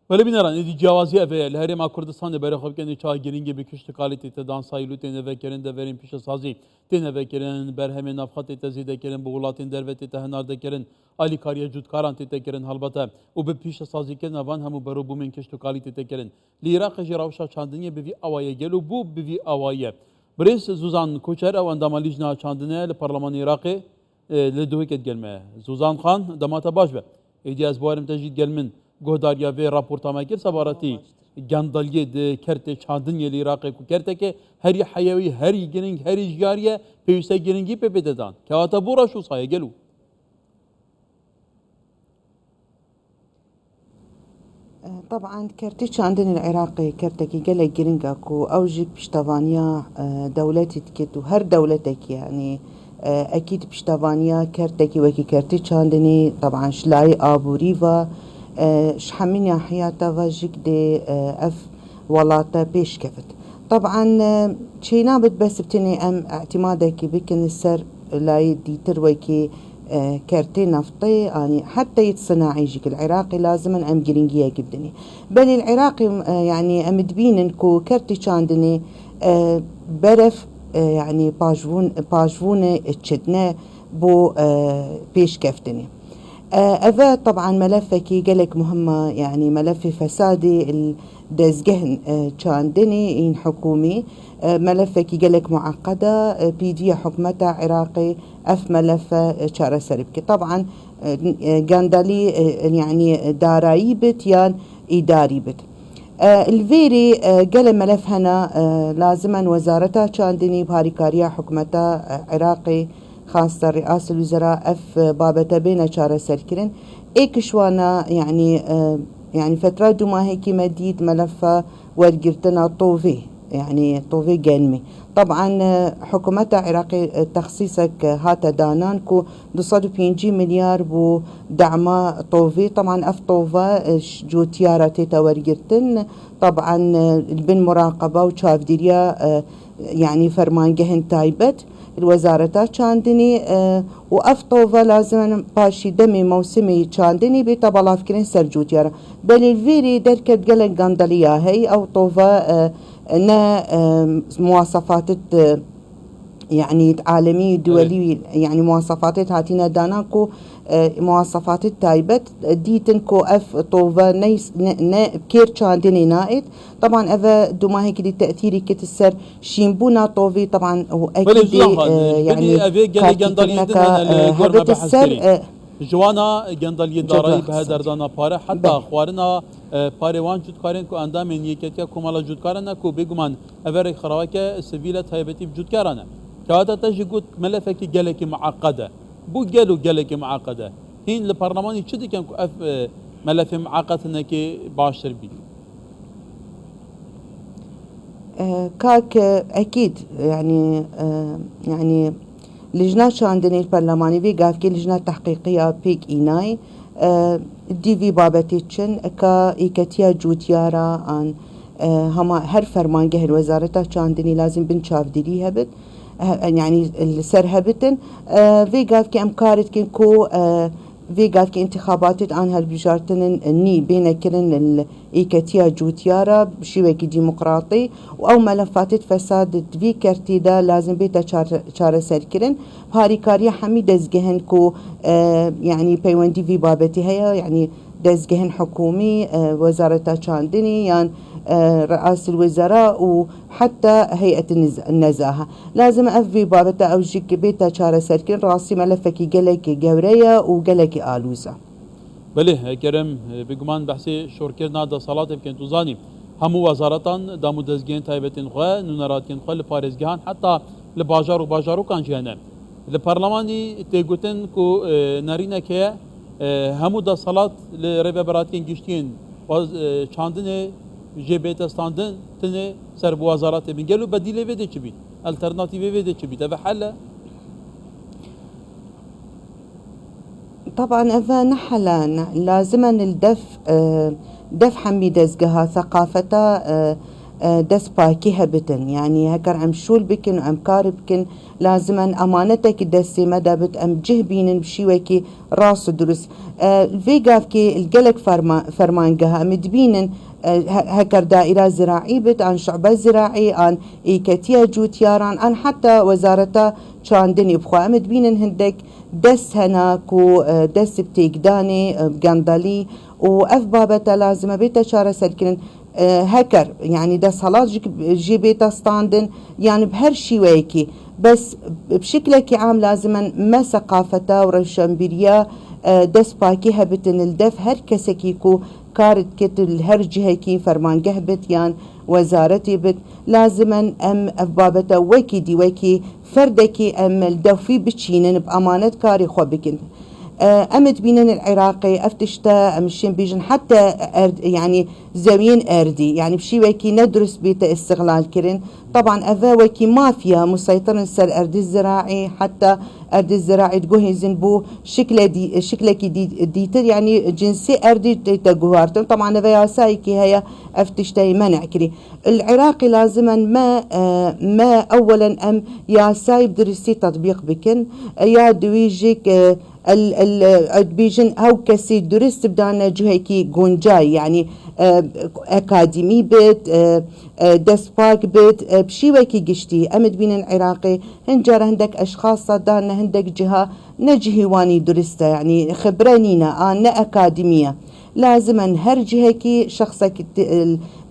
ولی بینران ایدی جوازی اوه لهری ما کردستان برای خوب کنی چای گرینگی بکشت کالیتی تدان سایلو تنه وکرین دورین پیش سازی تنه وکرین برهم نفخات تزیده کرن بغلاتین دروت تهنار دکرن علی کاریه جودکاران تکرن هلبته و به پیش سازی کردن وان همو برو بومن کشت کالیتی تکرن لیراق جراوشا چاندنی بوی اوایه گلو بو بوی اوایه بريس زوزان كوشر او اندام لجنه چاندنه لپارلمان عراقي لدوهي كت gelme زوزان خان دماتا باش به ايدي از بوارم تجديد gelmin گهداریا و راپورتاما کر سبارتی گندالیه ده کرت چاندنی العراقی کو کرته که هری حیوی هری گرینگ هری جاریه پیوسته گرینگی په بددان که آتا بورا شو سایه گلو طبعا كرتيش عندنا العراقي كرتكي قلق جرينجاكو أوجك بشتافانيا دولتي تكتو هر دولتك يعني أكيد بشتافانيا كرتكي وكي كرتيش عندني طبعا شلاي آبو ريفا شحمينيا حياتا واجك دي أف ولاتا بيش كفت طبعا شينا بس بتني أم اعتمادك بكن السر لا ديتر وكي كارتي نفطي يعني حتى يتصنع يجيك العراقي لازم أم جرينجية جبدني بل العراقي يعني أم تبين إنكو كارتي شاندني برف يعني باجفون تشدنا بو بيش كفتني أذا طبعا ملفكي قالك مهمة يعني ملف فسادي الدزجهن شاندني إن حكومي ملفكي قالك معقدة بيديا حكمتها عراقي أف ملف شارة سربكي طبعا قاندالي يعني دارايبت يان إداري بت الفيري قال ملف هنا لازما وزارتها شاندني بهاريكاريا حكمتها عراقي خاصة رئاسة الوزراء أف بابتا بين شارة سركرين إيكشوانا يعني فترة دوما هيك مديد ملفة ورقرتنا طوفي يعني طوفي جنمي طبعا حكومتها عراقي تخصيصك هاتا دانانكو 250 مليار بو دعما طوفي طبعا اف طوفا جو تيارة تيتا ورقرتن طبعا البن مراقبة وشاف ديريا يعني فرمان جهن تايبت الوزارة شاندني وأف طوفا لازم باشي دمي موسمي شاندني بيتا فكرين سرجوت يارا بل الفيري دركت قلق قندليا هي أو طوفا نا مواصفات يعني عالمي دولي يعني مواصفات هاتينا داناكو مواصفات التايبت ديتنكو اف طوفا نيس كير شاندني نائد طبعا اذا دوما هيك دي تاثيري كتسر شيمبونا طوفي طبعا هو اكيد يعني هبت السر جوانا جندل يداري بهدر دانا باره حتى اخوارنا باروان جودكارن کو اندام نیکتیا کومالا جودکارن کو بگمان اور خراوکه سیویل تایبتی جودکارن كهذا تجي قلت ملفك جلك معقدة بو جلو جلك معقدة هين البرلمان يشدي كان ملف معقد انك باشر بي كاك اكيد يعني لجنة شاندني البرلماني في قاف لجنة تحقيقية بيك ايناي دي في بابتيتشن كا ايكتيا جوتيارا عن هما هر فرمانجه الوزارة شاندني لازم بنشاف ديريها بد يعني السرهبتن في قاف كي امكارت كن كو في قاف كي انتخابات عن هالبجارتن ني بين كلن الايكتيا جوتيارا بشيوكي ديمقراطي او ملفات فساد في كرتيدا لازم بيتا شار سركرن هاري كاريا حميد دزجهن كو يعني بيوندي في بابتي هيا يعني دزجهن حكومي وزارة شاندني يعني رئاسة الوزراء وحتى هيئة النزاهة لازم أفي بابتا أو جيك بيتا شارة سركن راسي ملفكي قلك جورية وقلك آلوزة بله كرم بقمان بحثي شوركرنا دا صلاة بكين توزاني همو وزارتان دامو دزگين تايبتين خواه نونراتين خواه لپارزگهان حتى لباجارو كان جهنم لپارلماني تيگوتن كو نارينا كيه همو دا صلاة لربابراتين گشتين چاندن جبهت استاندن تنه سر بوزارات من قالوا بديله بده چبي الترناتيف بده چبي تبع حل طبعا اذا نحلا لازم الدف دف حميد ازقها ثقافته دس باكي هبتن يعني هكر ام شول بكن ام كار بكن لازما امانتك دسي مدى بت ام جهبين بشيوكي راس درس فيقاف كي القلق فرمانقها مدبين هكر دائرة زراعي بت عن شعبة زراعي عن إيكاتيا جوتياران عن حتى وزارة شاندني بخوا مدبين هندك دس هناكو دس بتيقداني بقندلي وأف بابتا لازم بيتا شارة سلكن هكر يعني ده صلاة جي بيتا ستاندن يعني بهرشي ويكي بس بشكلك عام لازما ما ثقافتا ورشنبيريا دس باكي هبتن الدف هر كسكيكو كارت كت الهر جهكي فرمان جهبت يان وزارتي بت لازما ام افبابتا وكي دي وكي فردكي ام الدوفي بتشينن بامانة كاري خو بكن امت بينن العراقي افتشتا امشين بيجن حتى يعني زاويين اردي يعني بشي وكي ندرس بيت استغلال كرن طبعا افا وكي مافيا مسيطرن سر ارض الزراعي حتى ارض الزراعي تقوهي زنبو شكلك ديتر يعني جنسي اردي تقوهارتن طبعا افا ياسايكي هيا افتشتاي منع كري العراقي لازما ما اولا ام ياساي بدرسي تطبيق بكن يا دويجيك بيجن هاو كسي درست بدانا جهيكي جونجاي يعني اكاديمي بيت دسباك بيت بشي ويكي قشتي امد بين العراقي هنجر عندك اشخاص صدانا عندك جهة نجهي واني درستا يعني خبرانينا انا اكاديمية لازما هر جهكي شخصك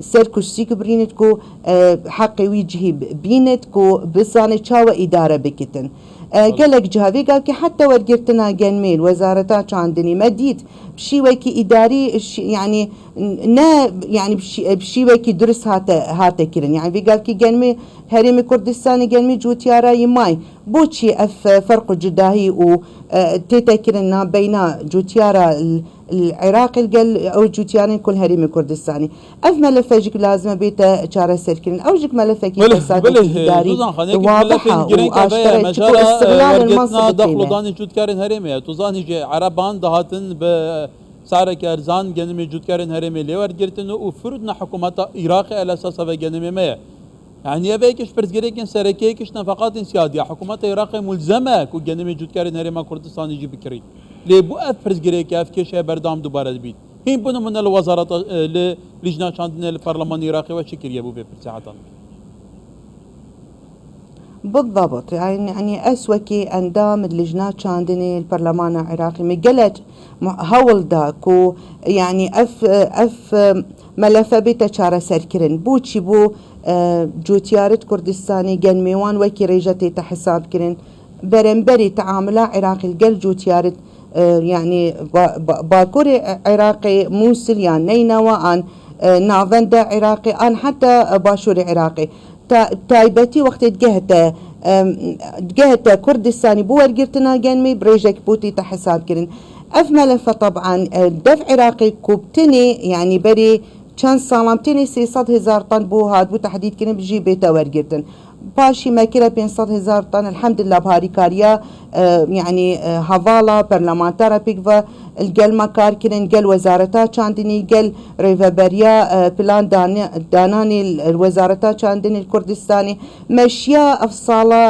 سيركو سيك برينتكو حقي ويجهي بينتكو بصاني تشاوى ادارة بكتن قالك جهافي قال كي حتى ورقرتنا جنميل وزارتا عندني مديد بشي ويكي اداري يعني نا يعني بشي ويكي درس هاتا كيرن يعني في قال كي جنمي هريمي كردستاني جنمي جوتيارا يماي بوشي اف فرق جداهي و تيتا كيرن بين جوتيارا العراقي قال او جوتيارين كل هريمي كردستاني اف ملفجك لازم بيتا شارة سيركين او جك ملفك فساد اداري واضحه واشتريت تكون استغلال المنصب دخلوا داني جوتكارين هريمي توزاني جي عربان دهاتن ب سعرك ارزان جنمي جوتكارين هريمي ليور جرتن وفرضنا حكومه عراقي على اساس جنمي ما يعني يبيكش برزجريكن سركيكش نفقات سياديه حكومه العراق ملزمه كو جنمي جوتكارين هريما كردستان يجي بكري لي بو اف برزجريك اف كيش بردام دوباره بيت هين بنو من الوزاره لجنه شاندن البرلمان العراقي وشكر يبو بساعه بالضبط يعني أسوكي أندام اللجنات شاندني البرلمان العراقي مقلت هول داكو يعني أف ملفة بيتا شارة سركرن بوشي بو جوتيارت كردستاني جن ميوان وكي ريجتي تحساب كرن برنبري تعاملا عراقي القل جوتيارت يعني باكوري عراقي موسل يعني نينوا عن نافندا عراقي عن حتى باشوري عراقي تايبتي وقت جهت كردستاني بور جرتنا جنمي بريجك بوتي تحساب كرن اف ملفه طبعا دفع عراقي كوبتني يعني بري كان سالمتني 600,000 طن بو هاد بو تحديد كرن بجي بيتا ورجرتن باشي ماكرة 500,000 طن الحمد لله بهاري كاريا يعني هافالا برلمانتارا بيكفا الجل مكار كرن جل وزارتا چاندني جل ريفابريا بلان داناني الوزارتا چاندني الكردستاني مشيا افصالة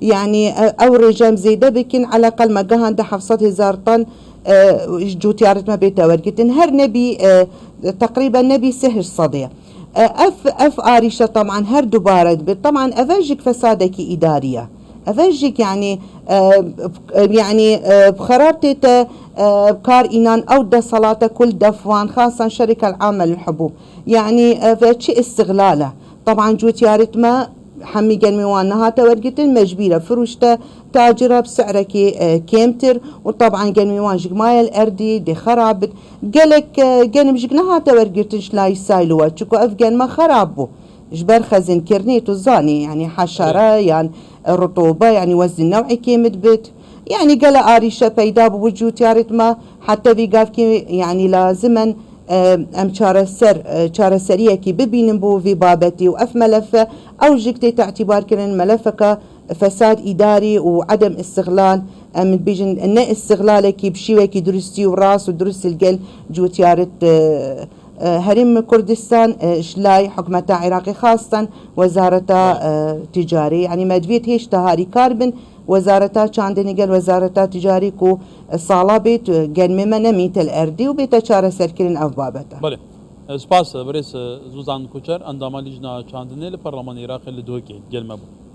يعني او رجام زيدة بكن على الاقل مقاهن ده 700,000 طن جوتيارت ما بيتا ورقتن هر نبي تقريبا نبي سهر صدية اف آريشة طبعا هر دوبارة طبعا افاجك فسادك ادارية افاجك يعني بخرابتي بكار إنان أو دا صلاة كل دفوان خاصة شركة العامة للحبوب يعني فشي استغلاله طبعا جوتيارت ما حمي جنميوان نهاتا ورقتن مجبيرة فروشتا تاجرة بسعرك كيمتر وطبعا جنميوان جماية الأردي دي خرابت قالك جنم جنهاتا ورقتن شلاي سايلوة تشكو أفجان ما خرابو جبر خزن كرنيت وزاني يعني حشرة يعني الرطوبة يعني وزن نوعي كيمت بيت يعني قال آريشة بيدا بوجود تيارت ما حتى في قاف يعني لازما ام چارە سەریەکی ببینم بۆ في بابەتی و ئەف مەلەفە ئەو ژکتەی تعتیبارکردن مەلەفەکە فساد ئیداری و عدم استغلال ام بيجن نه استغلالێکی بشیوێکی درستی و ڕاست و درست الگەل جوتیارت هرم كردستان شلاي حكومة عراقي خاصة وزارة تجاري يعني مدفيت هيش تهاري كاربن وزارة چاندني قال وزارة تجاري كو صالا بيت قال مما نميت الأردي وبيت شارة سركرين أف بابتا بله سپاس برس زوزان کوچر انداما لیجنا چاندنه لپارلمان عراق لدوکی گلمه بو